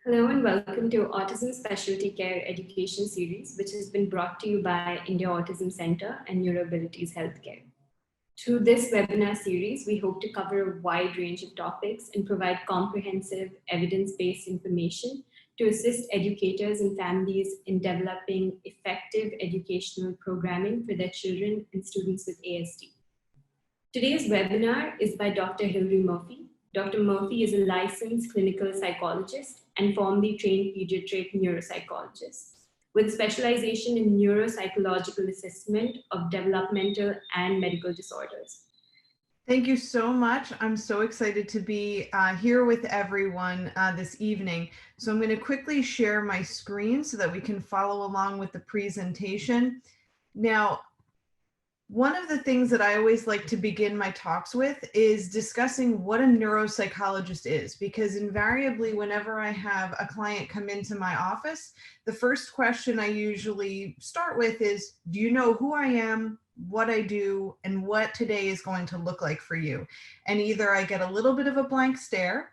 Hello and welcome to Autism Specialty Care Education Series, which has been brought to you by India Autism Center and Neuroabilities Healthcare. Through this webinar series, we hope to cover a wide range of topics and provide comprehensive, evidence-based information to assist educators and families in developing effective educational programming for their children and students with ASD. Today's webinar is by Dr. Hilary Murphy. Dr. Murphy is a licensed clinical psychologist and formerly trained pediatric neuropsychologist with specialization in neuropsychological assessment of developmental and medical disorders. Thank you so much. I'm so excited to be here with everyone this evening. So I'm going to quickly share my screen so that we can follow along with the presentation. Now, one of the things that I always like to begin my talks with is discussing what a neuropsychologist is, because invariably whenever I have a client come into my office, the first question I usually start with is, do you know who I am, what I do, and what today is going to look like for you? And either I get a little bit of a blank stare,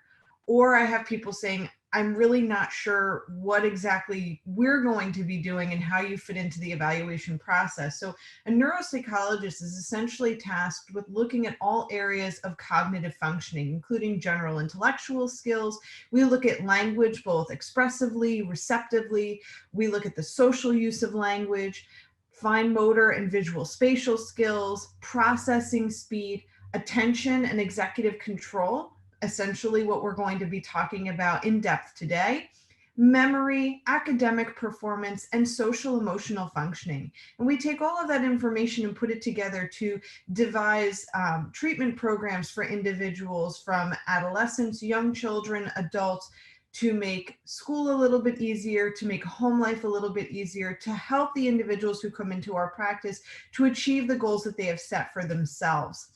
or I have people saying, I'm really not sure what exactly we're going to be doing and how you fit into the evaluation process. So a neuropsychologist is essentially tasked with looking at all areas of cognitive functioning, including general intellectual skills. We look at language, both expressively, receptively. We look at the social use of language, fine motor and visual spatial skills, processing speed, attention and executive control, essentially what we're going to be talking about in depth today, memory, academic performance, and social emotional functioning. And we take all of that information and put it together to devise treatment programs for individuals from adolescents, young children, adults, to make school a little bit easier, to make home life a little bit easier, to help the individuals who come into our practice to achieve the goals that they have set for themselves.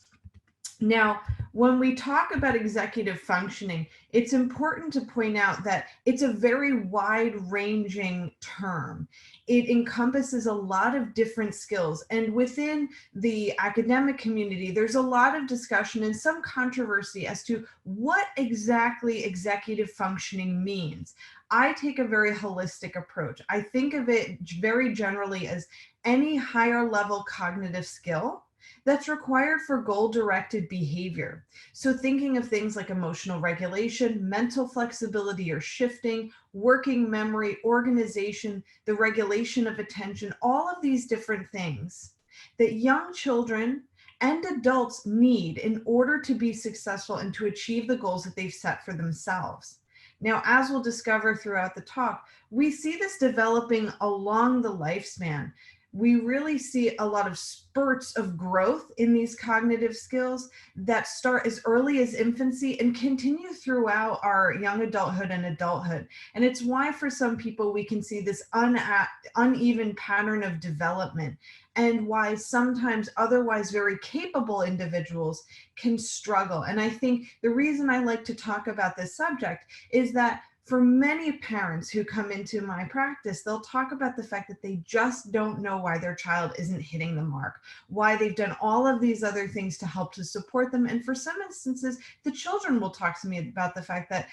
Now, when we talk about executive functioning, it's important to point out that it's a very wide-ranging term. It encompasses a lot of different skills, and within the academic community, there's a lot of discussion and some controversy as to what exactly executive functioning means. I take a very holistic approach. I think of it very generally as any higher level cognitive skill that's required for goal-directed behavior. So thinking of things like emotional regulation, mental flexibility or shifting, working memory, organization, the regulation of attention, all of these different things that young children and adults need in order to be successful and to achieve the goals that they've set for themselves. Now, as we'll discover throughout the talk, we see this developing along the lifespan. We really see a lot of spurts of growth in these cognitive skills that start as early as infancy and continue throughout our young adulthood and adulthood. And it's why for some people we can see this uneven pattern of development, and why sometimes otherwise very capable individuals can struggle. And I think the reason I like to talk about this subject is that for many parents who come into my practice, they'll talk about the fact that they just don't know why their child isn't hitting the mark, why they've done all of these other things to help to support them. And for some instances, the children will talk to me about the fact that,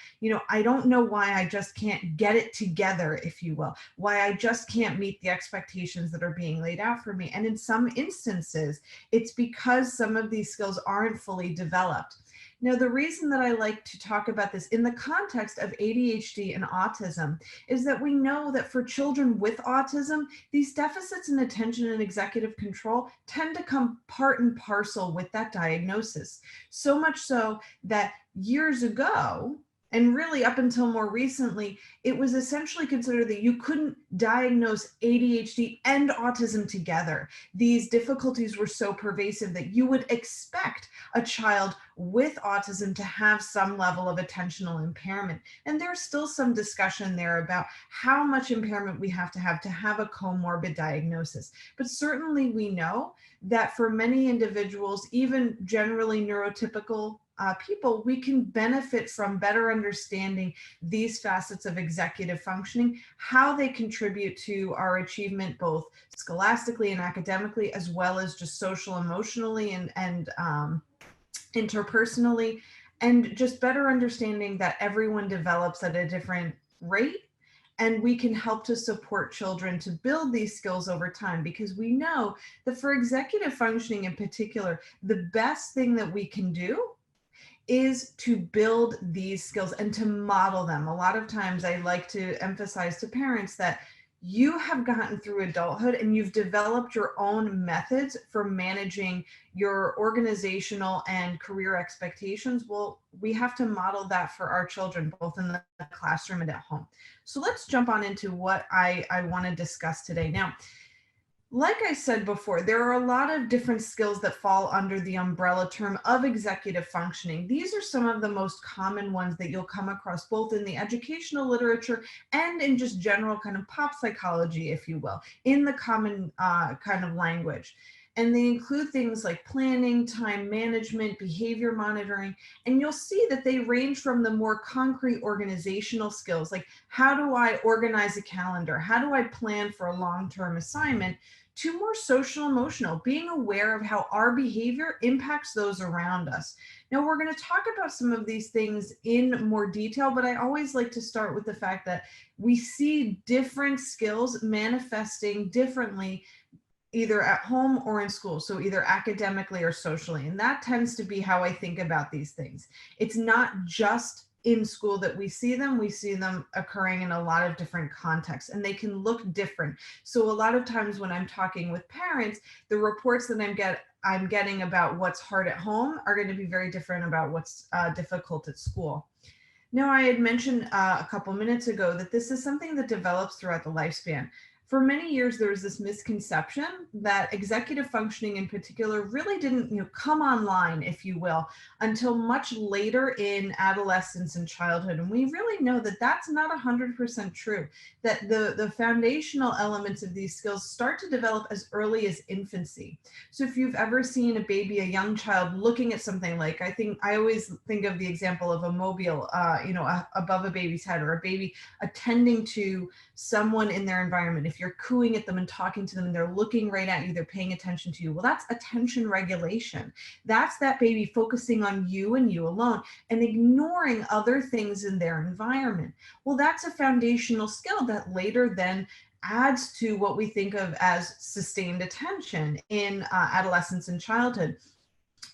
I don't know why I just can't get it together, if you will, why I just can't meet the expectations that are being laid out for me. And in some instances, it's because some of these skills aren't fully developed. Now, the reason that I like to talk about this in the context of ADHD and autism is that we know that for children with autism, these deficits in attention and executive control tend to come part and parcel with that diagnosis. So much so that years ago, and really up until more recently, it was essentially considered that you couldn't diagnose ADHD and autism together. These difficulties were so pervasive that you would expect a child with autism to have some level of attentional impairment. And there's still some discussion there about how much impairment we have to have a comorbid diagnosis. But certainly we know that for many individuals, even generally neurotypical people, we can benefit from better understanding these facets of executive functioning, how they contribute to our achievement, both scholastically and academically, as well as just social, emotionally, and interpersonally, and just better understanding that everyone develops at a different rate, and we can help to support children to build these skills over time, because we know that for executive functioning in particular, the best thing that we can do is to build these skills and to model them. A lot of times I like to emphasize to parents that you have gotten through adulthood and you've developed your own methods for managing your organizational and career expectations. Well, we have to model that for our children, both in the classroom and at home. So let's jump on into what I want to discuss today. Now, like I said before, there are a lot of different skills that fall under the umbrella term of executive functioning. These are some of the most common ones that you'll come across both in the educational literature and in just general kind of pop psychology, if you will, in the common kind of language. And they include things like planning, time management, behavior monitoring, and you'll see that they range from the more concrete organizational skills, like how do I organize a calendar? How do I plan for a long-term assignment? To more social emotional, being aware of how our behavior impacts those around us. Now, we're going to talk about some of these things in more detail, but I always like to start with the fact that we see different skills manifesting differently either at home or in school, so either academically or socially. And that tends to be how I think about these things. It's not just in school that we see them occurring in a lot of different contexts, and they can look different. So a lot of times when I'm talking with parents, the reports that I'm getting about what's hard at home are going to be very different about what's difficult at school. Now, I had mentioned a couple minutes ago that this is something that develops throughout the lifespan. For many years, there was this misconception that executive functioning in particular really didn't, come online, if you will, until much later in adolescence and childhood. And we really know that that's not 100% true, that the foundational elements of these skills start to develop as early as infancy. So if you've ever seen a baby, a young child looking at something like, I always think of the example of a mobile, above a baby's head, or a baby attending to someone in their environment. If you're cooing at them and talking to them and they're looking right at you, they're paying attention to you. Well, that's attention regulation. That's that baby focusing on you and you alone and ignoring other things in their environment. Well, that's a foundational skill that later then adds to what we think of as sustained attention in adolescence and childhood.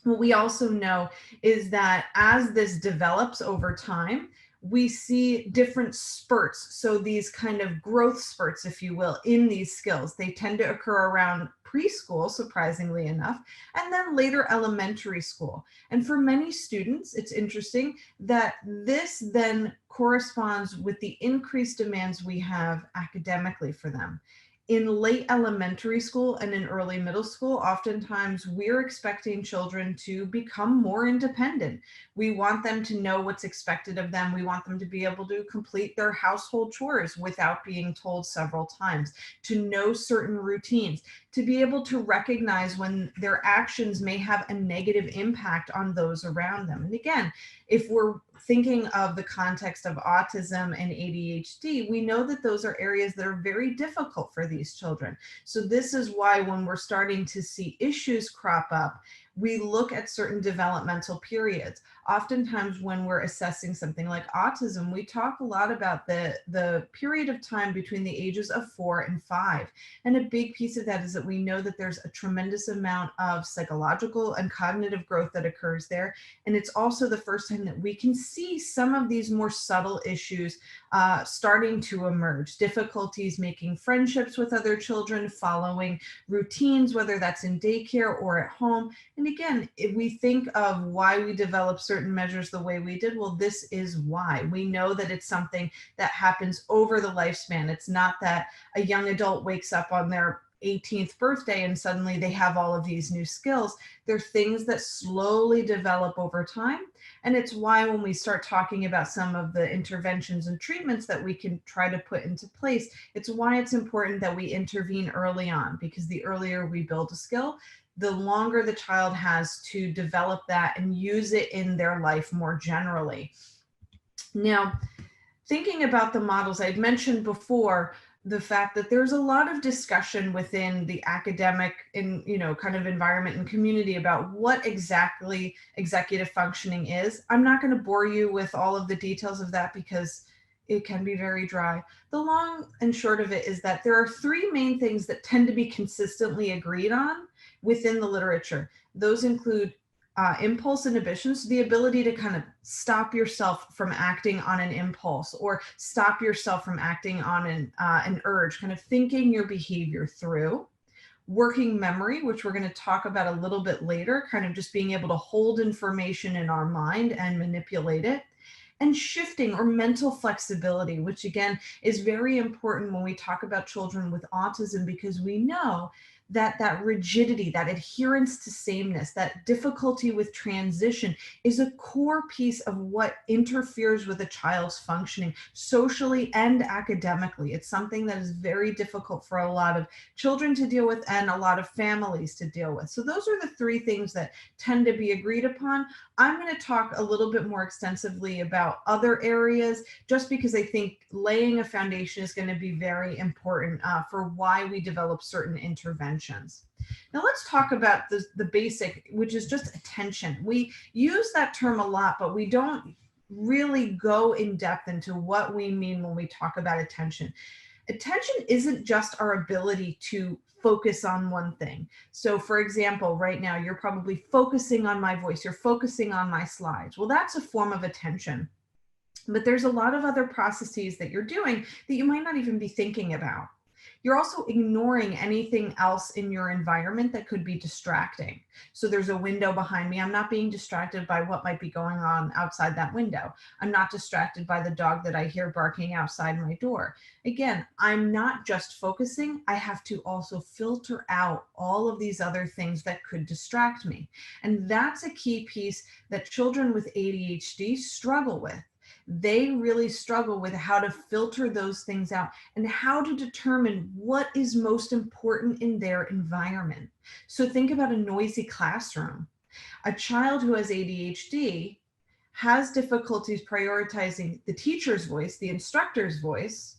What we also know is that as this develops over time, we see different spurts. So these kind of growth spurts, if you will, in these skills, they tend to occur around preschool, surprisingly enough, and then later elementary school. And for many students, it's interesting that this then corresponds with the increased demands we have academically for them. In late elementary school and in early middle school, oftentimes we're expecting children to become more independent. We want them to know what's expected of them. We want them to be able to complete their household chores without being told several times, to know certain routines, to be able to recognize when their actions may have a negative impact on those around them. And again, if we're thinking of the context of autism and ADHD, we know that those are areas that are very difficult for these children. So this is why when we're starting to see issues crop up, we look at certain developmental periods. Oftentimes when we're assessing something like autism, we talk a lot about the period of time between the ages of 4 and 5. And a big piece of that is that we know that there's a tremendous amount of psychological and cognitive growth that occurs there. And it's also the first time that we can see some of these more subtle issues starting to emerge. Difficulties making friendships with other children, following routines, whether that's in daycare or at home. And again, if we think of why we develop certain measures the way we did, well, this is why. We know that it's something that happens over the lifespan. It's not that a young adult wakes up on their 18th birthday and suddenly they have all of these new skills. They're things that slowly develop over time. And it's why when we start talking about some of the interventions and treatments that we can try to put into place, it's why it's important that we intervene early on, because the earlier we build a skill, the longer the child has to develop that and use it in their life more generally. Now, thinking about the models, I'd mentioned before the fact that there's a lot of discussion within the academic kind of environment and community about what exactly executive functioning is. I'm not going to bore you with all of the details of that because It can be very dry. The long and short of it is that there are three main things that tend to be consistently agreed on within the literature. Those include impulse inhibition, so the ability to kind of stop yourself from acting on an impulse or stop yourself from acting on an urge, kind of thinking your behavior through. Working memory, which we're going to talk about a little bit later, kind of just being able to hold information in our mind and manipulate it. And shifting or mental flexibility, which again is very important when we talk about children with autism, because we know that rigidity, that adherence to sameness, that difficulty with transition is a core piece of what interferes with a child's functioning socially and academically. It's something that is very difficult for a lot of children to deal with and a lot of families to deal with. So those are the three things that tend to be agreed upon. I'm going to talk a little bit more extensively about other areas, just because I think laying a foundation is going to be very important for why we develop certain interventions. Now let's talk about the basic, which is just attention. We use that term a lot, but we don't really go in depth into what we mean when we talk about attention. Attention isn't just our ability to focus on one thing. So for example, right now, you're probably focusing on my voice, you're focusing on my slides. Well, that's a form of attention. But there's a lot of other processes that you're doing that you might not even be thinking about. You're also ignoring anything else in your environment that could be distracting. So there's a window behind me. I'm not being distracted by what might be going on outside that window. I'm not distracted by the dog that I hear barking outside my door. Again, I'm not just focusing. I have to also filter out all of these other things that could distract me. And that's a key piece that children with ADHD struggle with. They really struggle with how to filter those things out and how to determine what is most important in their environment. So think about a noisy classroom. A child who has ADHD has difficulties prioritizing the teacher's voice, the instructor's voice,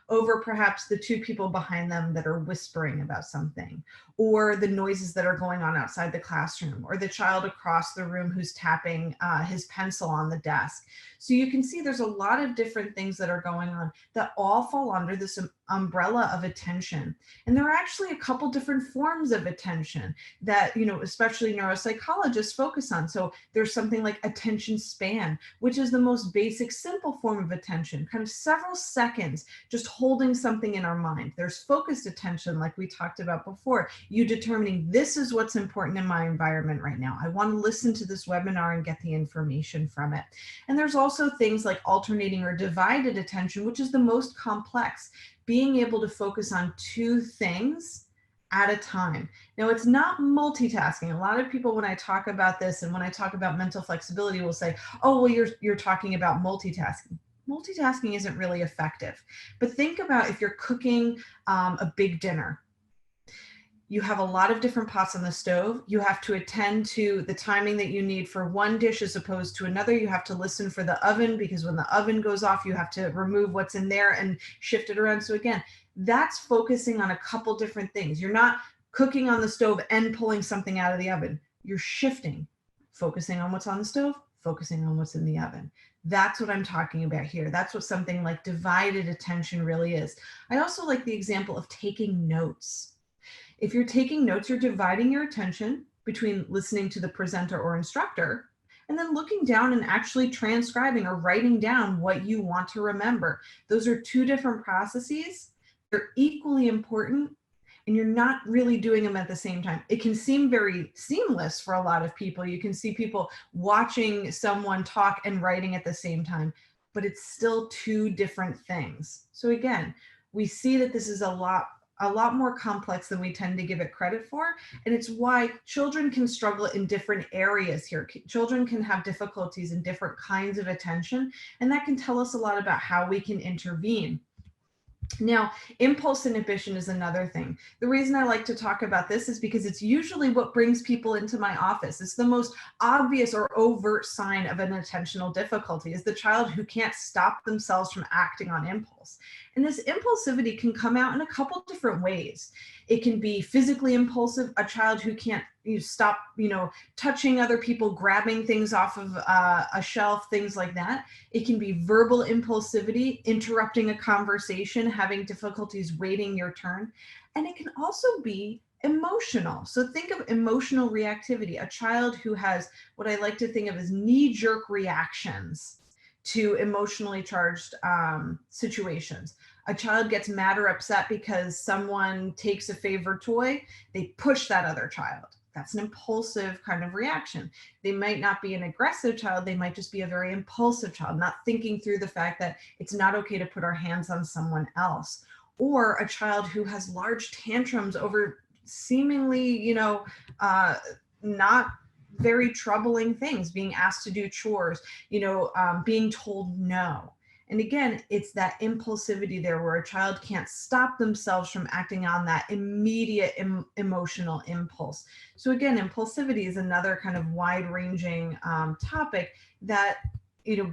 over perhaps the two people behind them that are whispering about something, or the noises that are going on outside the classroom, or the child across the room who's tapping his pencil on the desk. So you can see there's a lot of different things that are going on that all fall under this umbrella of attention. And there are actually a couple different forms of attention that, especially neuropsychologists focus on. So there's something like attention span, which is the most basic, simple form of attention, kind of several seconds, just holding something in our mind. There's focused attention, like we talked about before, you determining this is what's important in my environment right now. I want to listen to this webinar and get the information from it. And there's also things like alternating or divided attention, which is the most complex, being able to focus on two things at a time. Now, it's not multitasking. A lot of people, when I talk about this and when I talk about mental flexibility, will say, oh, well, you're talking about multitasking. Multitasking isn't really effective. But think about if you're cooking a big dinner. You have a lot of different pots on the stove. You have to attend to the timing that you need for one dish as opposed to another. You have to listen for the oven, because when the oven goes off, you have to remove what's in there and shift it around. So again, that's focusing on a couple different things. You're not cooking on the stove and pulling something out of the oven. You're shifting, focusing on what's on the stove, focusing on what's in the oven. That's what I'm talking about here. That's what something like divided attention really is. I also like the example of taking notes. If you're taking notes, you're dividing your attention between listening to the presenter or instructor and then looking down and actually transcribing or writing down what you want to remember. Those are two different processes. They're equally important, and you're not really doing them at the same time. It can seem very seamless for a lot of people. You can see people watching someone talk and writing at the same time, but it's still two different things. So again, we see that this is a lot more complex than we tend to give it credit for. And it's why children can struggle in different areas here. Children can have difficulties in different kinds of attention, and that can tell us a lot about how we can intervene. Now, impulse inhibition is another thing. The reason I like to talk about this is because it's usually what brings people into my office. It's the most obvious or overt sign of an attentional difficulty, is the child who can't stop themselves from acting on impulse. impulse. And this impulsivity can come out in a couple different ways. It can be physically impulsive, a child who can't stop, touching other people, grabbing things off of a shelf, things like that. It can be verbal impulsivity, interrupting a conversation, having difficulties waiting your turn. And it can also be emotional. So think of emotional reactivity, a child who has what I like to think of as knee-jerk reactions to emotionally charged situations. A child gets mad or upset because someone takes a favorite toy, they push that other child. That's an impulsive kind of reaction. They might not be an aggressive child, they might just be a very impulsive child, not thinking through the fact that it's not okay to put our hands on someone else. Or a child who has large tantrums over seemingly, not very troubling things, being asked to do chores, being told no. And again, it's that impulsivity there where a child can't stop themselves from acting on that immediate emotional impulse. So again, impulsivity is another kind of wide-ranging topic that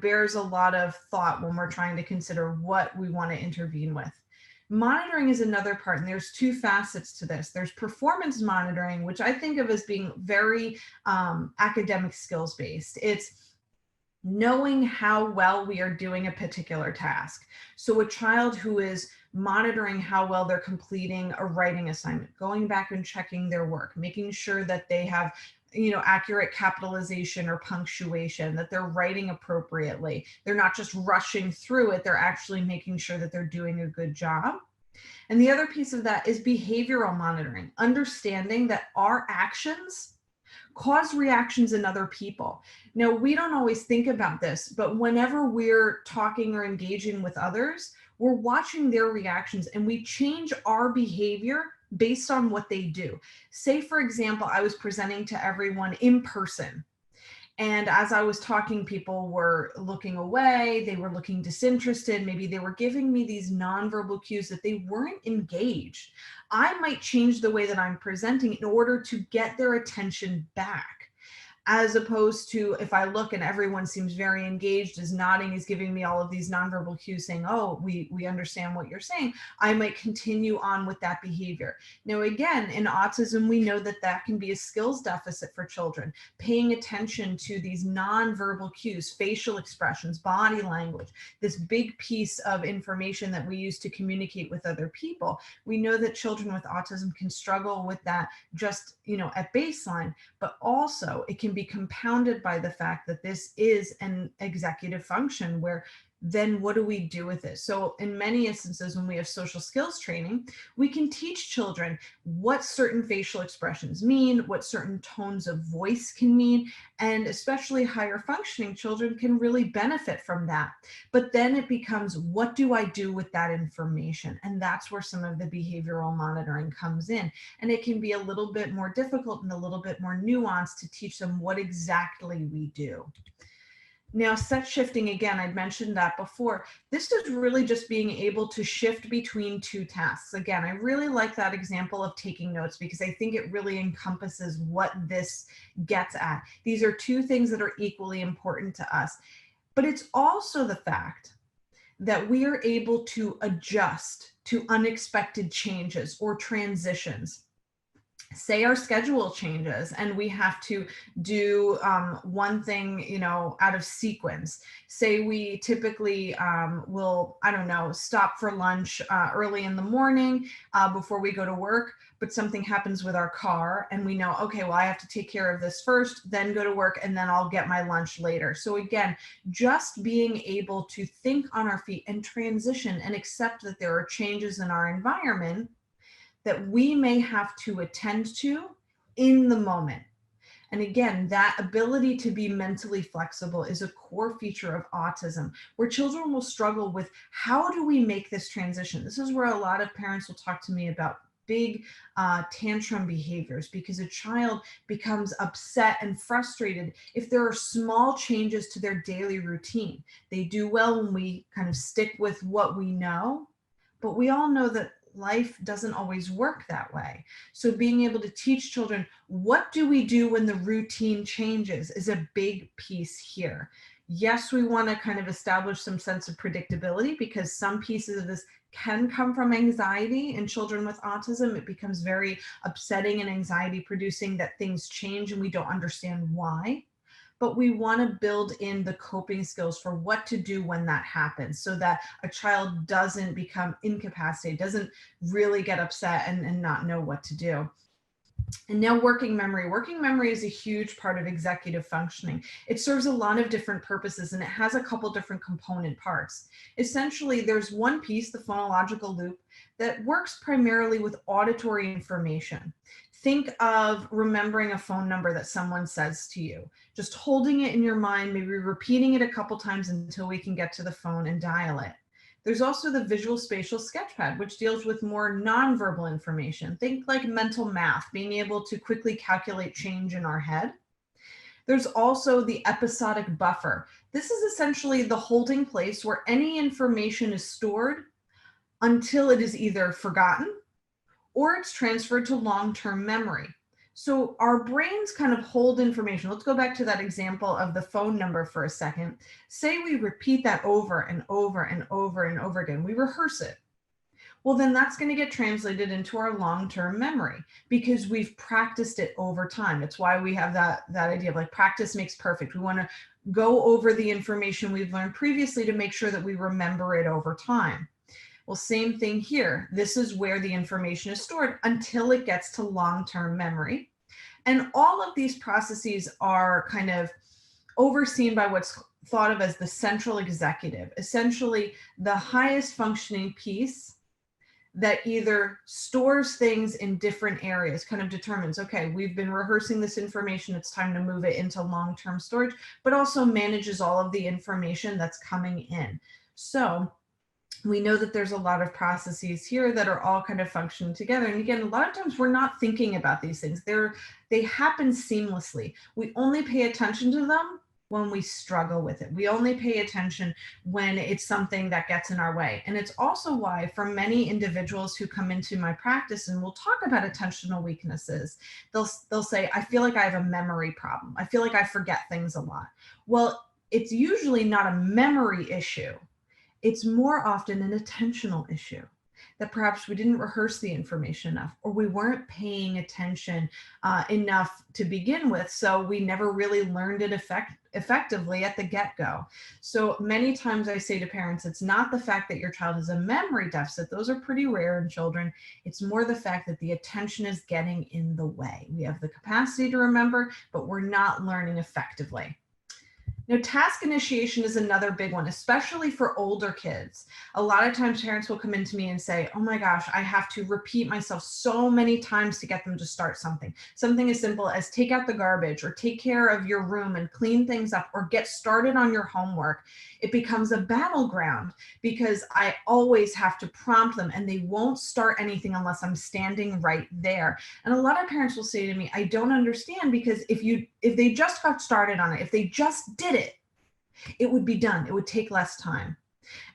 bears a lot of thought when we're trying to consider what we want to intervene with. Monitoring is another part, and there's two facets to this. There's performance monitoring, which I think of as being very academic skills based. It's knowing how well we are doing a particular task. So a child who is monitoring how well they're completing a writing assignment, going back and checking their work, making sure that they have accurate capitalization or punctuation, that they're writing appropriately. They're not just rushing through it, they're actually making sure that they're doing a good job. And the other piece of that is behavioral monitoring, understanding that our actions cause reactions in other people. Now, we don't always think about this, but whenever we're talking or engaging with others, we're watching their reactions and we change our behavior based on what they do. Say, for example, I was presenting to everyone in person. And as I was talking, people were looking away, they were looking disinterested, maybe they were giving me these nonverbal cues that they weren't engaged. I might change the way that I'm presenting in order to get their attention back. As opposed to if I look and everyone seems very engaged, is nodding, is giving me all of these nonverbal cues saying, oh, we understand what you're saying, I might continue on with that behavior. Now, again, in autism, we know that that can be a skills deficit for children, paying attention to these nonverbal cues, facial expressions, body language, this big piece of information that we use to communicate with other people. We know that children with autism can struggle with that just, at baseline, but also it can be compounded by the fact that this is an executive function where then what do we do with it? So in many instances, when we have social skills training, we can teach children what certain facial expressions mean, what certain tones of voice can mean, and especially higher functioning children can really benefit from that. But then it becomes, what do I do with that information? And that's where some of the behavioral monitoring comes in. And it can be a little bit more difficult and a little bit more nuanced to teach them what exactly we do. Now, set shifting, again, I'd mentioned that before. This is really just being able to shift between two tasks. Again, I really like that example of taking notes because I think it really encompasses what this gets at. These are two things that are equally important to us. But it's also the fact that we are able to adjust to unexpected changes or transitions. Say our schedule changes and we have to do one thing, out of sequence. Say we typically will, stop for lunch early in the morning before we go to work, but something happens with our car and we know, okay, well, I have to take care of this first, then go to work, and then I'll get my lunch later. So again, just being able to think on our feet and transition and accept that there are changes in our environment that we may have to attend to in the moment. And again, that ability to be mentally flexible is a core feature of autism, where children will struggle with, how do we make this transition? This is where a lot of parents will talk to me about big tantrum behaviors, because a child becomes upset and frustrated if there are small changes to their daily routine. They do well when we kind of stick with what we know, but we all know that life doesn't always work that way. So being able to teach children, what do we do when the routine changes, is a big piece here. Yes, we want to kind of establish some sense of predictability because some pieces of this can come from anxiety in children with autism. It becomes very upsetting and anxiety producing that things change and we don't understand why. But we want to build in the coping skills for what to do when that happens so that a child doesn't become incapacitated, doesn't really get upset and not know what to do. And now working memory. Working memory is a huge part of executive functioning. It serves a lot of different purposes and it has a couple different component parts. Essentially, there's one piece, the phonological loop, that works primarily with auditory information. Think of remembering a phone number that someone says to you, just holding it in your mind, maybe repeating it a couple times until we can get to the phone and dial it. There's also the visual spatial sketchpad, which deals with more nonverbal information. Think like mental math, being able to quickly calculate change in our head. There's also the episodic buffer. This is essentially the holding place where any information is stored until it is either forgotten or it's transferred to long-term memory. So our brains kind of hold information. Let's go back to that example of the phone number for a second. Say we repeat that over and over and over and over again. We rehearse it. Well, then that's going to get translated into our long-term memory because we've practiced it over time. It's why we have that idea of like practice makes perfect. We want to go over the information we've learned previously to make sure that we remember it over time. Well, same thing here. This is where the information is stored until it gets to long-term memory. And all of these processes are kind of overseen by what's thought of as the central executive, essentially the highest functioning piece that either stores things in different areas, kind of determines, okay, we've been rehearsing this information, it's time to move it into long-term storage, but also manages all of the information that's coming in. So we know that there's a lot of processes here that are all kind of functioning together. And again, a lot of times we're not thinking about these things. They happen seamlessly. We only pay attention to them when we struggle with it. We only pay attention when it's something that gets in our way. And it's also why for many individuals who come into my practice and we'll talk about attentional weaknesses, they'll say, I feel like I have a memory problem. I feel like I forget things a lot. Well, it's usually not a memory issue. It's more often an attentional issue that perhaps we didn't rehearse the information enough or we weren't paying attention enough to begin with. So we never really learned it effectively at the get-go. So many times I say to parents, it's not the fact that your child has a memory deficit. Those are pretty rare in children. It's more the fact that the attention is getting in the way. We have the capacity to remember, but we're not learning effectively. Now, task initiation is another big one, especially for older kids. A lot of times parents will come into me and say, oh my gosh, I have to repeat myself so many times to get them to start something. Something as simple as take out the garbage or take care of your room and clean things up or get started on your homework. It becomes a battleground because I always have to prompt them and they won't start anything unless I'm standing right there. And a lot of parents will say to me, I don't understand because if they just got started on it, if they just did it, it would be done. It would take less time.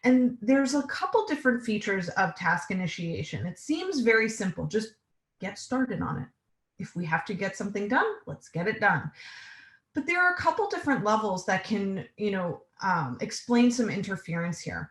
And there's a couple different features of task initiation. It seems very simple. Just get started on it. If we have to get something done, let's get it done. But there are a couple different levels that can, explain some interference here.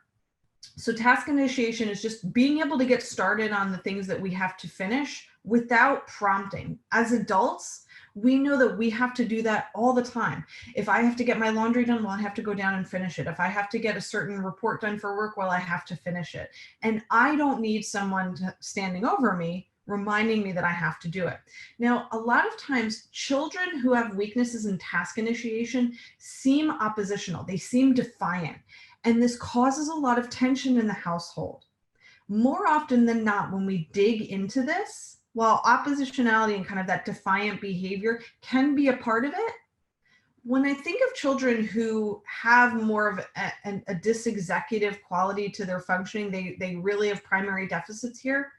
So task initiation is just being able to get started on the things that we have to finish without prompting. As adults, we know that we have to do that all the time. If I have to get my laundry done, well, I have to go down and finish it. If I have to get a certain report done for work, well, I have to finish it. And I don't need someone standing over me reminding me that I have to do it. Now, a lot of times children who have weaknesses in task initiation seem oppositional. They seem defiant. And this causes a lot of tension in the household. More often than not, when we dig into this, while oppositionality and kind of that defiant behavior can be a part of it, when I think of children who have more of a dysexecutive quality to their functioning, they really have primary deficits here,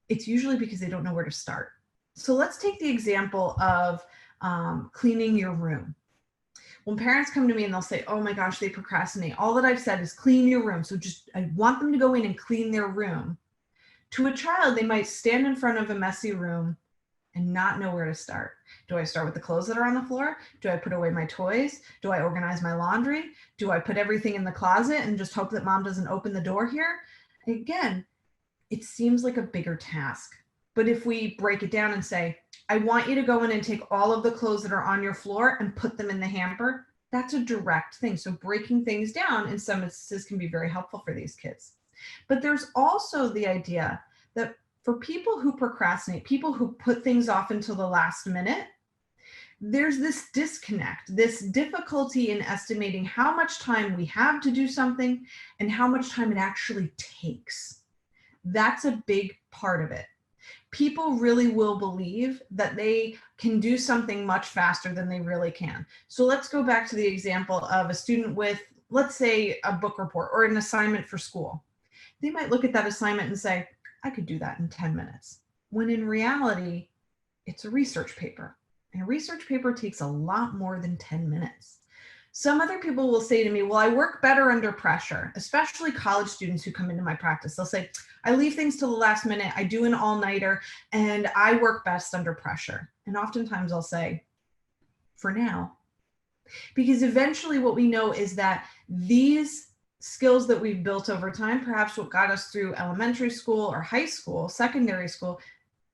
it's usually because they don't know where to start. So let's take the example of cleaning your room. When parents come to me and they'll say, oh my gosh, they procrastinate. All that I've said is clean your room. So I want them to go in and clean their room. To a child, they might stand in front of a messy room and not know where to start. Do I start with the clothes that are on the floor? Do I put away my toys? Do I organize my laundry? Do I put everything in the closet and just hope that mom doesn't open the door here? Again, it seems like a bigger task. But if we break it down and say, I want you to go in and take all of the clothes that are on your floor and put them in the hamper, that's a direct thing. So breaking things down in some instances can be very helpful for these kids. But there's also the idea that for people who procrastinate, people who put things off until the last minute, there's this disconnect, this difficulty in estimating how much time we have to do something and how much time it actually takes. That's a big part of it. People really will believe that they can do something much faster than they really can. So let's go back to the example of a student with, let's say, a book report or an assignment for school. They might look at that assignment and say, I could do that in 10 minutes. When in reality, it's a research paper. And a research paper takes a lot more than 10 minutes. Some other people will say to me, well, I work better under pressure, especially college students who come into my practice. They'll say, I leave things till the last minute, I do an all-nighter, and I work best under pressure. And oftentimes I'll say, for now. Because eventually what we know is that these skills that we've built over time, perhaps what got us through elementary school or high school, secondary school,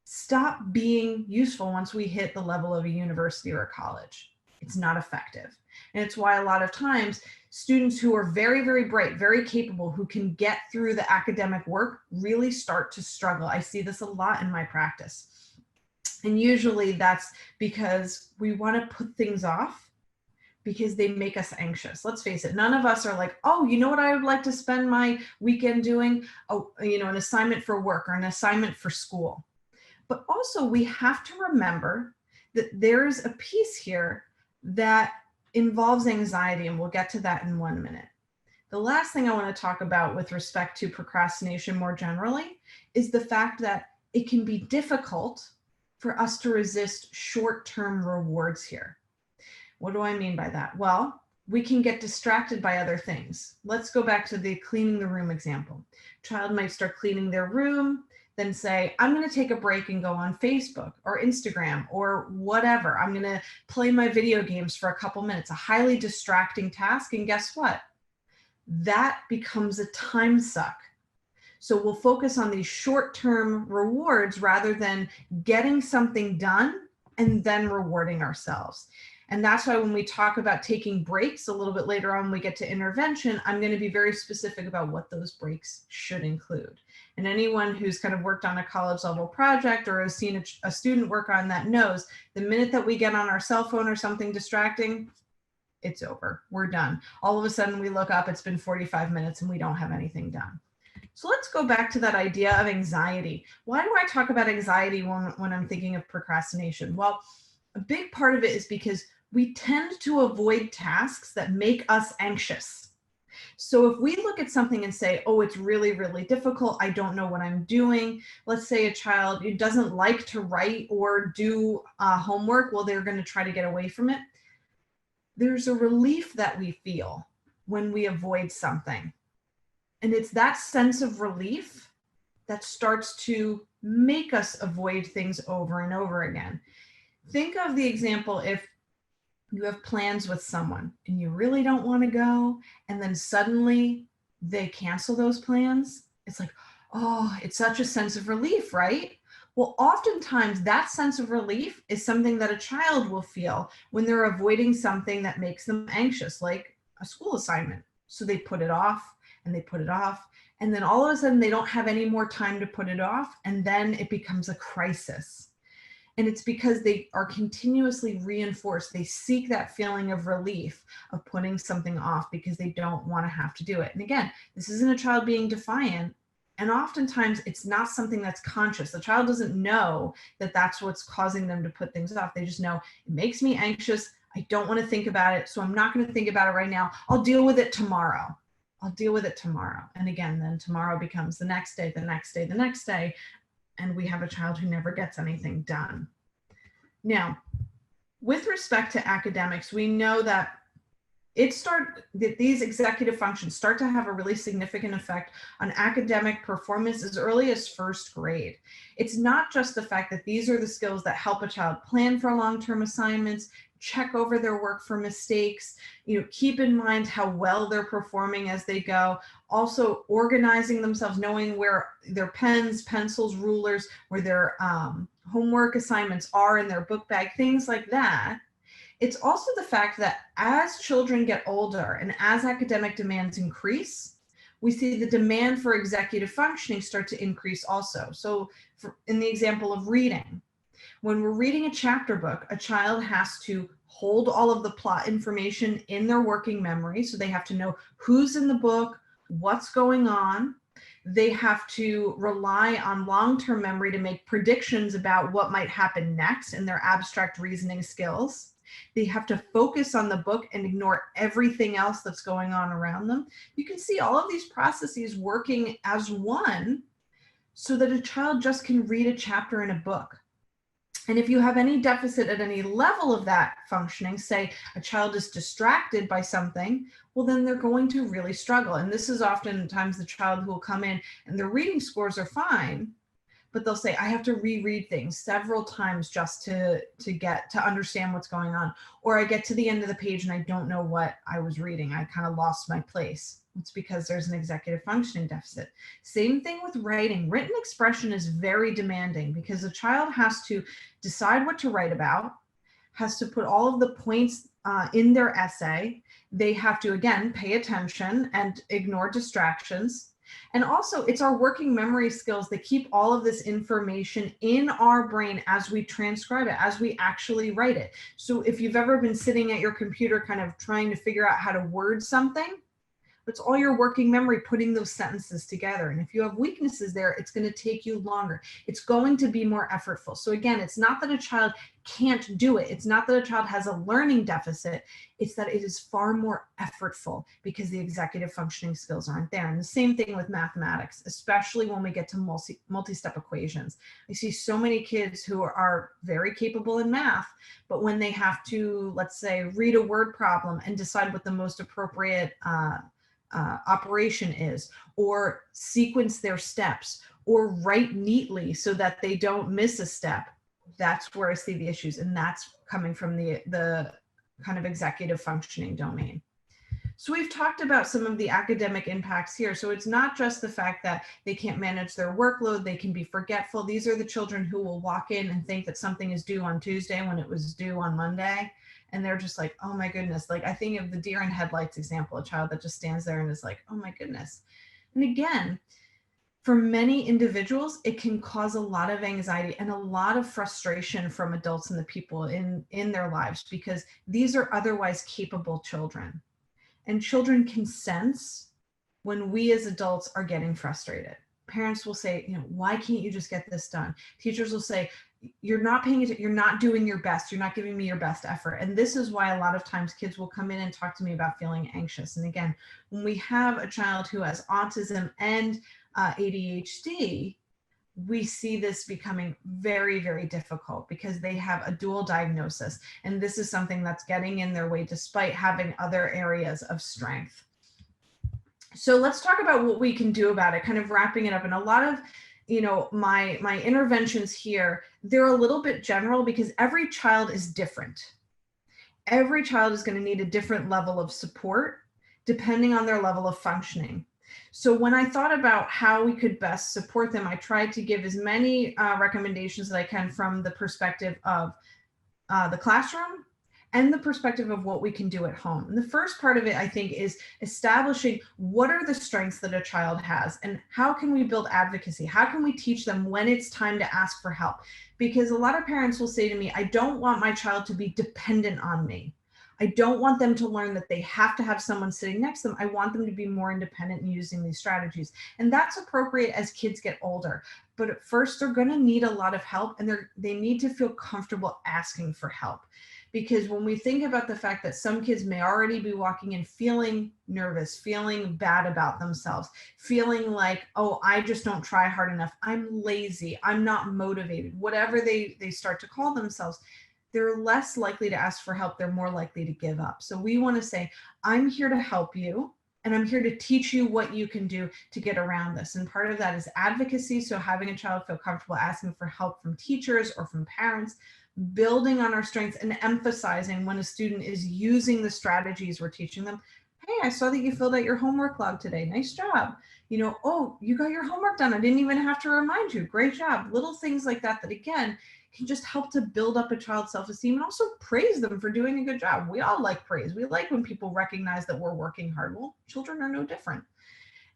stop being useful once we hit the level of a university or a college. It's not effective. And it's why a lot of times students who are very, very bright, very capable, who can get through the academic work really start to struggle. I see this a lot in my practice. And usually that's because we want to put things off because they make us anxious. Let's face it, none of us are like, oh, you know what I would like to spend my weekend doing? Oh, you know, an assignment for work or an assignment for school. But also we have to remember that there's a piece here that involves anxiety, and we'll get to that in 1 minute. The last thing I want to talk about with respect to procrastination more generally is the fact that it can be difficult for us to resist short-term rewards here. What do I mean by that? Well, we can get distracted by other things. Let's go back to the cleaning the room example. Child might start cleaning their room, then say, I'm going to take a break and go on Facebook or Instagram or whatever. I'm going to play my video games for a couple minutes, a highly distracting task. And guess what? That becomes a time suck. So we'll focus on these short-term rewards rather than getting something done and then rewarding ourselves. And that's why when we talk about taking breaks a little bit later on, when we get to intervention, I'm going to be very specific about what those breaks should include. And anyone who's kind of worked on a college level project or has seen a student work on that knows the minute that we get on our cell phone or something distracting, it's over. We're done. All of a sudden we look up, it's been 45 minutes and we don't have anything done. So let's go back to that idea of anxiety. Why do I talk about anxiety when I'm thinking of procrastination? Well, a big part of it is because we tend to avoid tasks that make us anxious. So if we look at something and say, oh, it's really, really difficult, I don't know what I'm doing. Let's say a child who doesn't like to write or do homework, well, they're going to try to get away from it. There's a relief that we feel when we avoid something. And it's that sense of relief that starts to make us avoid things over and over again. Think of the example if you have plans with someone and you really don't want to go, and then suddenly they cancel those plans. It's like, oh, it's such a sense of relief, right? Well, oftentimes that sense of relief is something that a child will feel when they're avoiding something that makes them anxious, like a school assignment. So they put it off and they put it off, and then all of a sudden they don't have any more time to put it off, and then it becomes a crisis. And it's because they are continuously reinforced. They seek that feeling of relief of putting something off because they don't want to have to do it. And again, this isn't a child being defiant. And oftentimes it's not something that's conscious. The child doesn't know that that's what's causing them to put things off. They just know it makes me anxious. I don't want to think about it. So I'm not going to think about it right now. I'll deal with it tomorrow. I'll deal with it tomorrow. And again, then tomorrow becomes the next day, the next day, the next day. And we have a child who never gets anything done. Now, with respect to academics, we know that these executive functions start to have a really significant effect on academic performance as early as first grade. It's not just the fact that these are the skills that help a child plan for long-term assignments, check over their work for mistakes, keep in mind how well they're performing as they go, also organizing themselves, knowing where their pens, pencils, rulers, where their homework assignments are in their book bag, things like that. It's also the fact that as children get older and as academic demands increase, we see the demand for executive functioning start to increase also. So in the example of reading, when we're reading a chapter book, a child has to hold all of the plot information in their working memory. So they have to know who's in the book, what's going on. They have to rely on long-term memory to make predictions about what might happen next in their abstract reasoning skills. They have to focus on the book and ignore everything else that's going on around them. You can see all of these processes working as one so that a child just can read a chapter in a book. And if you have any deficit at any level of that functioning, say a child is distracted by something, well, then they're going to really struggle. And this is oftentimes the child who will come in and their reading scores are fine, but they'll say, I have to reread things several times just to get to understand what's going on. Or I get to the end of the page and I don't know what I was reading. I kind of lost my place. It's because there's an executive functioning deficit. Same thing with writing. Written expression is very demanding because a child has to decide what to write about, has to put all of the points in their essay. They have to, again, pay attention and ignore distractions. And also, it's our working memory skills that keep all of this information in our brain as we transcribe it, as we actually write it. So if you've ever been sitting at your computer kind of trying to figure out how to word something, it's all your working memory putting those sentences together. And if you have weaknesses there, it's going to take you longer. It's going to be more effortful. So again, it's not that a child can't do it. It's not that a child has a learning deficit. It's that it is far more effortful because the executive functioning skills aren't there. And the same thing with mathematics, especially when we get to multi-step equations. I see so many kids who are very capable in math, but when they have to, let's say, read a word problem and decide what the most appropriate operation is, or sequence their steps, or write neatly so that they don't miss a step, that's where I see the issues. And that's coming from the kind of executive functioning domain. So we've talked about some of the academic impacts here. So it's not just the fact that they can't manage their workload, they can be forgetful. These are the children who will walk in and think that something is due on Tuesday when it was due on Monday. And they're just like, oh my goodness. Like I think of the deer in headlights example, a child that just stands there and is like, oh my goodness. And again, for many individuals, it can cause a lot of anxiety and a lot of frustration from adults and the people in their lives, because these are otherwise capable children. And children can sense when we as adults are getting frustrated. Parents will say, why can't you just get this done? Teachers will say, you're not paying attention, you're not doing your best, you're not giving me your best effort. And this is why a lot of times kids will come in and talk to me about feeling anxious. And again, when we have a child who has autism and ADHD, we see this becoming very, very difficult because they have a dual diagnosis. And this is something that's getting in their way despite having other areas of strength. So let's talk about what we can do about it, kind of wrapping it up. And a lot of my interventions here, they're a little bit general because every child is different. Every child is going to need a different level of support depending on their level of functioning. So when I thought about how we could best support them, I tried to give as many recommendations that I can from the perspective of the classroom and the perspective of what we can do at home. And the first part of it, I think, is establishing what are the strengths that a child has and how can we build advocacy? How can we teach them when it's time to ask for help? Because a lot of parents will say to me, I don't want my child to be dependent on me. I don't want them to learn that they have to have someone sitting next to them. I want them to be more independent in using these strategies. And that's appropriate as kids get older. But at first, they're going to need a lot of help and they need to feel comfortable asking for help. Because when we think about the fact that some kids may already be walking in feeling nervous, feeling bad about themselves, feeling like, oh, I just don't try hard enough, I'm lazy, I'm not motivated, whatever they start to call themselves, they're less likely to ask for help. They're more likely to give up. So we want to say, I'm here to help you, and I'm here to teach you what you can do to get around this. And part of that is advocacy. So having a child feel comfortable asking for help from teachers or from parents, building on our strengths and emphasizing when a student is using the strategies we're teaching them. Hey, I saw that you filled out your homework log today. Nice job. You know, oh, you got your homework done. I didn't even have to remind you. Great job. Little things like that, that again, can just help to build up a child's self-esteem and also praise them for doing a good job. We all like praise. We like when people recognize that we're working hard. Well, children are no different.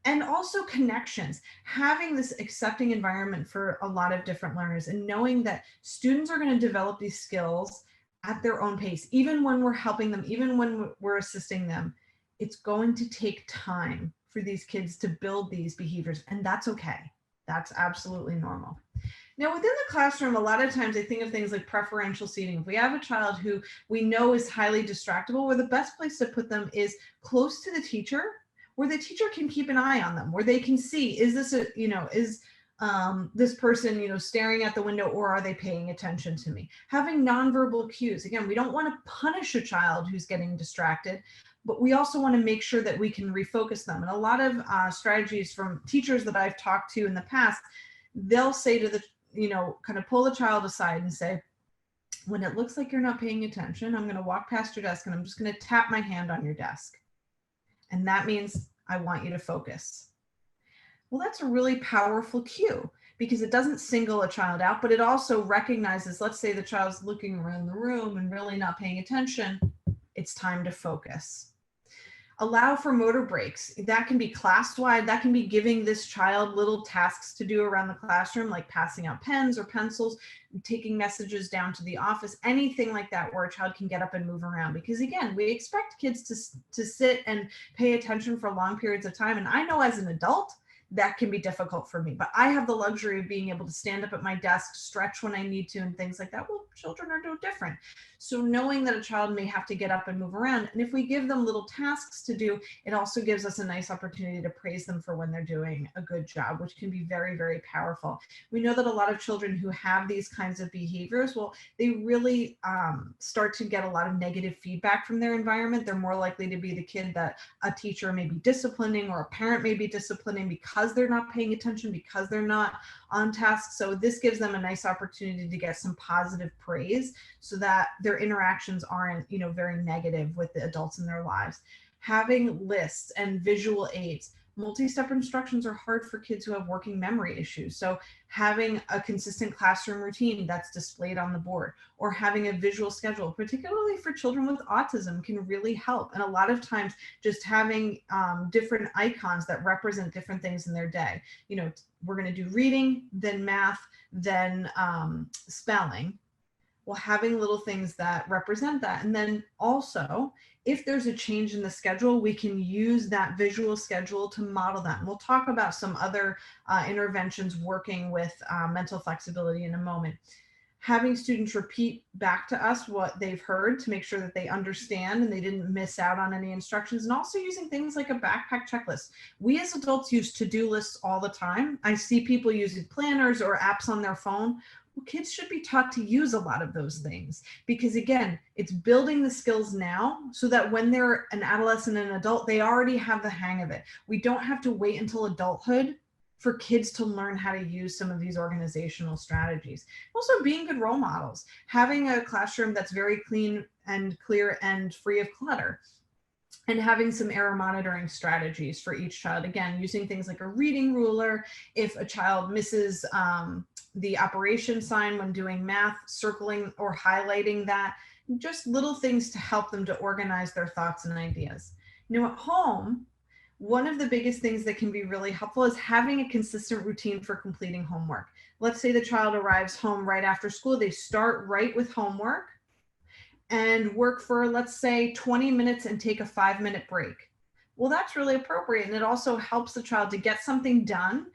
And also connections, having this accepting environment for a lot of different learners and knowing that students are going to develop these skills at their own pace, even when we're helping them, even when we're assisting them. It's going to take time for these kids to build these behaviors, and that's okay. That's absolutely normal. Now, within the classroom, a lot of times I think of things like preferential seating. If we have a child who we know is highly distractible, where the best place to put them is close to the teacher, where the teacher can keep an eye on them, where they can see, is this a, you know, is this person, you know, staring at the window, or are they paying attention to me? Having nonverbal cues. Again, we don't want to punish a child who's getting distracted, but we also want to make sure that we can refocus them. And a lot of strategies from teachers that I've talked to in the past, they'll say to the, you know, kind of pull the child aside and say, when it looks like you're not paying attention, I'm going to walk past your desk and I'm just going to tap my hand on your desk. And that means I want you to focus. Well, that's a really powerful cue because it doesn't single a child out, but it also recognizes, let's say the child's looking around the room and really not paying attention. It's time to focus. Allow for motor breaks. That can be class-wide. That can be giving this child little tasks to do around the classroom, like passing out pens or pencils, taking messages down to the office, anything like that where a child can get up and move around. Because again, we expect kids to sit and pay attention for long periods of time. And I know as an adult, that can be difficult for me, but I have the luxury of being able to stand up at my desk, stretch when I need to, and things like that. Well, children are no different. So knowing that a child may have to get up and move around, and if we give them little tasks to do, it also gives us a nice opportunity to praise them for when they're doing a good job, which can be very, very powerful. We know that a lot of children who have these kinds of behaviors, well, they really start to get a lot of negative feedback from their environment. They're more likely to be the kid that a teacher may be disciplining or a parent may be disciplining because they're not paying attention, because they're not on task. So this gives them a nice opportunity to get some positive praise so that their interactions aren't, you know, very negative with the adults in their lives. Having lists and visual aids. Multi-step instructions are hard for kids who have working memory issues. So having a consistent classroom routine that's displayed on the board, or having a visual schedule, particularly for children with autism, can really help. And a lot of times just having different icons that represent different things in their day. You know, we're going to do reading, then math, then spelling. Well, having little things that represent that. And then also, if there's a change in the schedule, we can use that visual schedule to model that. And we'll talk about some other interventions working with mental flexibility in a moment. Having students repeat back to us what they've heard to make sure that they understand and they didn't miss out on any instructions, and also using things like a backpack checklist. We as adults use to-do lists all the time. I see people using planners or apps on their phone. Well, kids should be taught to use a lot of those things because, again, it's building the skills now so that when they're an adolescent and adult, they already have the hang of it. We don't have to wait until adulthood for kids to learn how to use some of these organizational strategies. Also, being good role models, having a classroom that's very clean and clear and free of clutter, and having some error monitoring strategies for each child. Again, using things like a reading ruler. If a child misses the operation sign when doing math, circling or highlighting that, just little things to help them to organize their thoughts and ideas. You know, at home, one of the biggest things that can be really helpful is having a consistent routine for completing homework. Let's say the child arrives home right after school, they start right with homework and work for, let's say, 20 minutes and take a 5-minute break. Well, that's really appropriate. And it also helps the child to get something done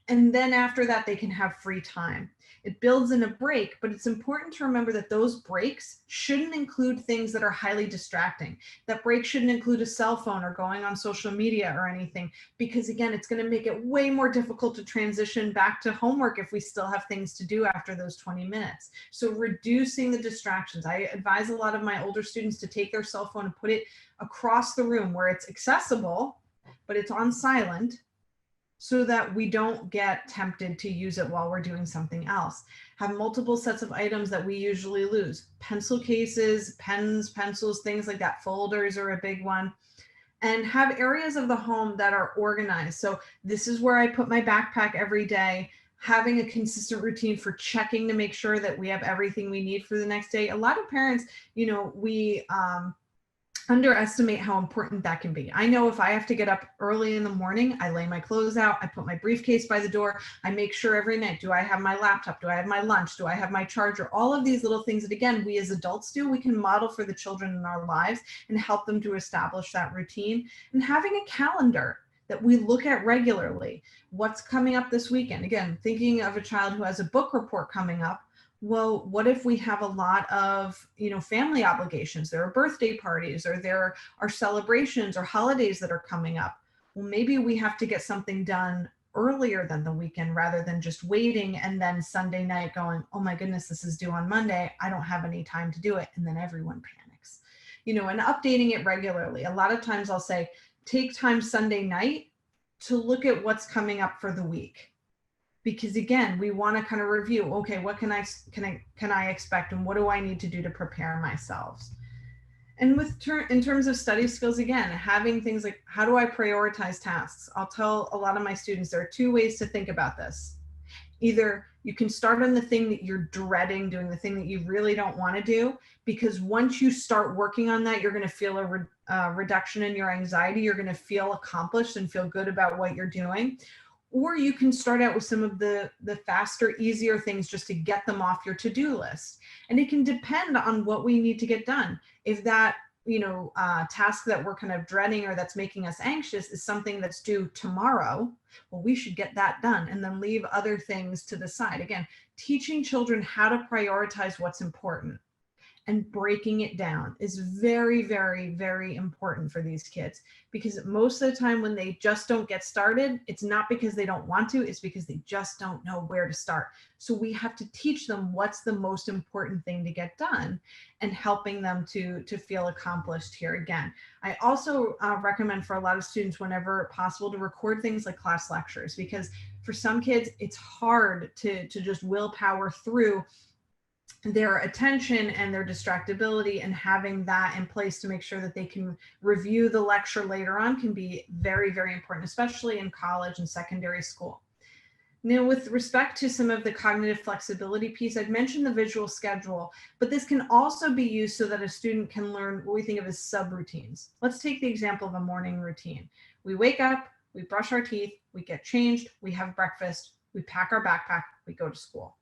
And then after that, they can have free time. It builds in a break, but it's important to remember that those breaks shouldn't include things that are highly distracting. That break shouldn't include a cell phone or going on social media or anything, because again, it's going to make it way more difficult to transition back to homework if we still have things to do after those 20 minutes. So reducing the distractions. I advise a lot of my older students to take their cell phone and put it across the room where it's accessible, but it's on silent, so that we don't get tempted to use it while we're doing something else. Have multiple sets of items that we usually lose. Pencil cases, pens, pencils, things like that. Folders are a big one. And have areas of the home that are organized. So this is where I put my backpack every day, having a consistent routine for checking to make sure that we have everything we need for the next day. A lot of parents, we underestimate how important that can be. I know if I have to get up early in the morning, I lay my clothes out, I put my briefcase by the door, I make sure every night, do I have my laptop? Do I have my lunch? Do I have my charger? All of these little things that, again, we as adults do, we can model for the children in our lives and help them to establish that routine. And having a calendar that we look at regularly. What's coming up this weekend? Again, thinking of a child who has a book report coming up. Well, what if we have a lot of, family obligations? There are birthday parties, or there are celebrations or holidays that are coming up. Well, maybe we have to get something done earlier than the weekend rather than just waiting and then Sunday night going, oh my goodness, this is due on Monday. I don't have any time to do it. And then everyone panics, and updating it regularly. A lot of times I'll say, take time Sunday night to look at what's coming up for the week. Because again, we want to kind of review, okay, what can I expect, and what do I need to do to prepare myself? And in terms of study skills, again, having things like, how do I prioritize tasks? I'll tell a lot of my students there are two ways to think about this. Either you can start on the thing that you're dreading doing, the thing that you really don't want to do, because once you start working on that, you're going to feel a reduction in your anxiety. You're going to feel accomplished and feel good about what you're doing. Or you can start out with some of the faster, easier things just to get them off your to-do list. And it can depend on what we need to get done. If that, task that we're kind of dreading or that's making us anxious is something that's due tomorrow, well, we should get that done and then leave other things to the side. Again, teaching children how to prioritize what's important and breaking it down is very, very, very important for these kids, because most of the time when they just don't get started, it's not because they don't want to, it's because they just don't know where to start. So we have to teach them what's the most important thing to get done and helping them to feel accomplished here. Again, I also recommend for a lot of students, whenever possible, to record things like class lectures, because for some kids, it's hard to just willpower through their attention and their distractibility, and having that in place to make sure that they can review the lecture later on can be very, very important, especially in college and secondary school. Now, with respect to some of the cognitive flexibility piece, I've mentioned the visual schedule, but this can also be used so that a student can learn what we think of as subroutines. Let's take the example of a morning routine. We wake up, we brush our teeth, we get changed, we have breakfast, we pack our backpack, we go to school.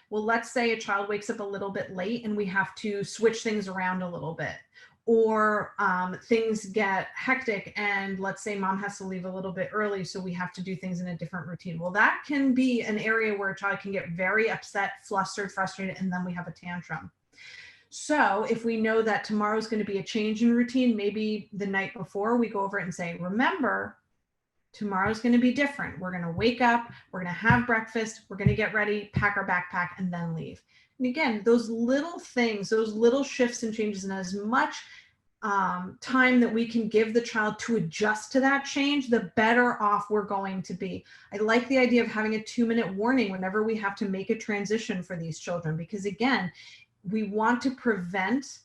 Well, let's say a child wakes up a little bit late and we have to switch things around a little bit, or things get hectic and let's say mom has to leave a little bit early, so we have to do things in a different routine. Well, that can be an area where a child can get very upset, flustered, frustrated, and then we have a tantrum. So if we know that tomorrow's going to be a change in routine, maybe the night before we go over it and say, remember, tomorrow's going to be different. We're going to wake up, we're going to have breakfast, we're going to get ready, pack our backpack, and then leave. And again, those little things, those little shifts and changes, and as much time that we can give the child to adjust to that change, the better off we're going to be. I like the idea of having a 2-minute warning whenever we have to make a transition for these children, because again, we want to prevent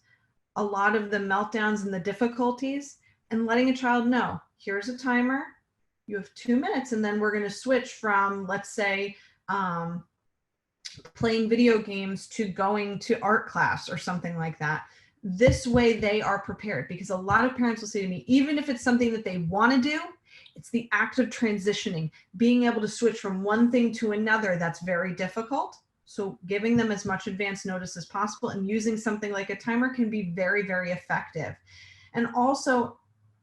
a lot of the meltdowns and the difficulties, and letting a child know, here's a timer, you have 2 minutes, and then we're going to switch from, let's say, playing video games to going to art class or something like that. This way they are prepared, because a lot of parents will say to me, even if it's something that they want to do, it's the act of transitioning, being able to switch from one thing to another, that's very difficult. So giving them as much advance notice as possible and using something like a timer can be very, very effective. And also,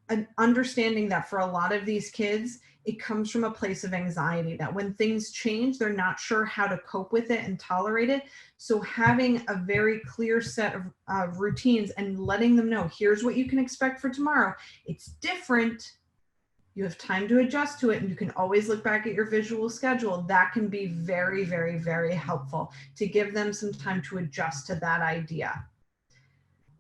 an understanding that for a lot of these kids, it comes from a place of anxiety, that when things change, they're not sure how to cope with it and tolerate it. So having a very clear set of routines and letting them know, here's what you can expect for tomorrow. It's different. You have time to adjust to it, and you can always look back at your visual schedule. That can be very, very, very helpful to give them some time to adjust to that idea.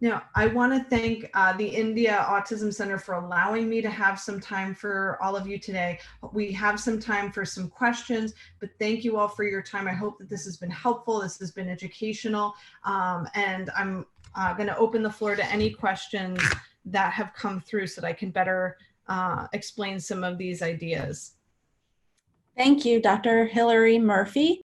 Now, I want to thank the India Autism Center for allowing me to have some time for all of you today. We have some time for some questions, but thank you all for your time. I hope that this has been helpful. This has been educational, and I'm going to open the floor to any questions that have come through so that I can better explain some of these ideas. Thank you, Dr. Hilary Murphy.